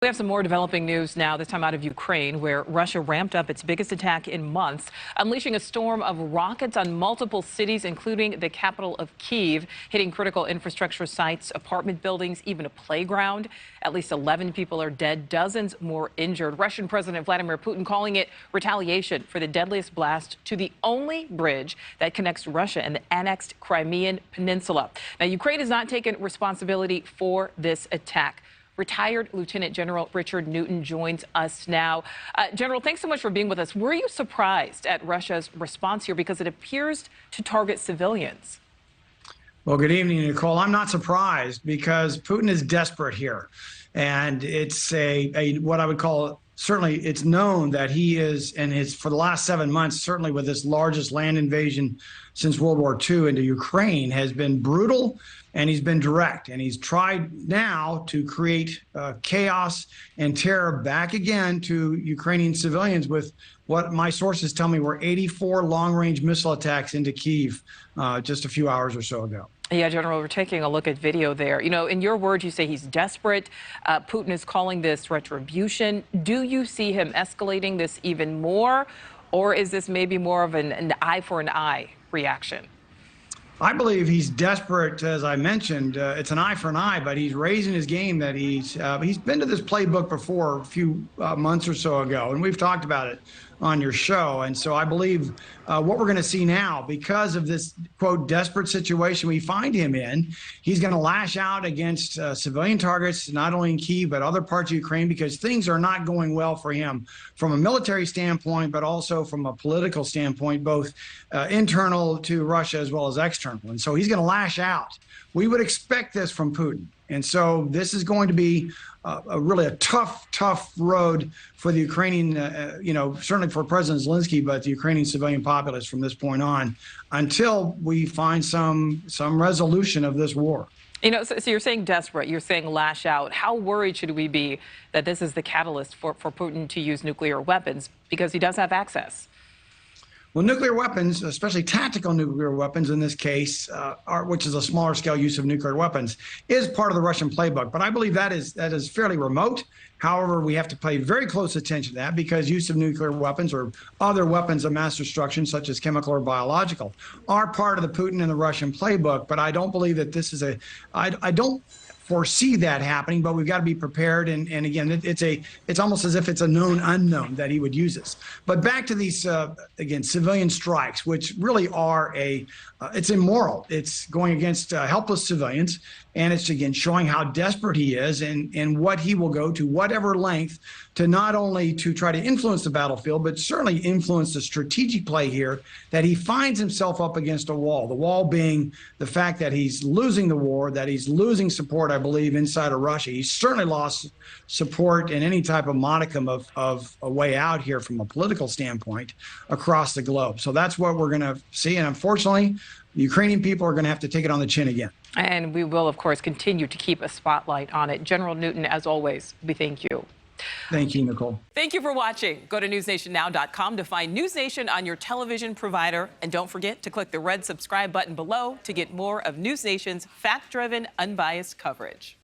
We have some more developing news now, this time out of Ukraine, where Russia ramped up its biggest attack in months, unleashing a storm of rockets on multiple cities, including the capital of Kyiv, hitting critical infrastructure sites, apartment buildings, even a playground. At least 11 people are dead, dozens more injured. Russian President Vladimir Putin calling it retaliation for the deadliest blast to the only bridge that connects Russia and the annexed Crimean Peninsula. Now, Ukraine has not taken responsibility for this attack. Retired Lieutenant General Richard Newton joins us now. General, thanks so much for being with us. Were you surprised at Russia's response here because it appears to target civilians? Well, good evening, Nicole. I'm not surprised because Putin is desperate here. And it's what I would call, certainly it's known that he is, and is for the last 7 months, certainly with this largest land invasion since World War II into Ukraine, has been brutal and he's been direct. And he's tried now to create chaos and terror back again to Ukrainian civilians with what my sources tell me were 84 long-range missile attacks into Kyiv just a few hours or so ago. Yeah, General, we're taking a look at video there. You know, in your words, you say he's desperate. Putin is calling this retribution. Do you see him escalating this even more? Or is this maybe more of an eye for an eye reaction? I believe he's desperate, as I mentioned. It's an eye for an eye, but he's raising his game. That he's been to this playbook before a few months or so ago, and we've talked about it on your show. And so I believe what we're going to see now, because of this, quote, desperate situation we find him in, he's going to lash out against civilian targets, not only in Kyiv, but other parts of Ukraine, because things are not going well for him from a military standpoint, but also from a political standpoint, both internal to Russia as well as external. And so he's going to lash out. We would expect this from Putin. And so this is going to be really a tough road for the Ukrainian, certainly for President Zelensky, but the Ukrainian civilian populace from this point on, until we find some resolution of this war. You know, so you're saying desperate, you're saying lash out. How worried should we be that this is the catalyst for Putin to use nuclear weapons, because he does have access? Well, nuclear weapons, especially tactical nuclear weapons in this case, which is a smaller scale use of nuclear weapons, is part of the Russian playbook. But I believe that is fairly remote. However, we have to pay very close attention to that, because use of nuclear weapons or other weapons of mass destruction, such as chemical or biological, are part of the Putin and the Russian playbook. But I don't believe that this is I don't foresee that happening, but we've got to be prepared. And again, it's almost as if it's a known unknown that he would use this. But back to these, again, civilian strikes, which really are it's immoral. It's going against helpless civilians. And it's, again, showing how desperate he is and what he will go to whatever length to not only to try to influence the battlefield, but certainly influence the strategic play here, that he finds himself up against a wall. The wall being the fact that he's losing the war, that he's losing support, I believe, inside of Russia. He's certainly lost support in any type of modicum of a way out here from a political standpoint across the globe. So that's what we're going to see. And unfortunately, the Ukrainian people are going to have to take it on the chin again. And we will, of course, continue to keep a spotlight on it. General Newton, as always, we thank you. Thank you, Nicole. Thank you for watching. Go to newsnationnow.com to find NewsNation on your television provider. And don't forget to click the red subscribe button below to get more of NewsNation's fact-driven, unbiased coverage.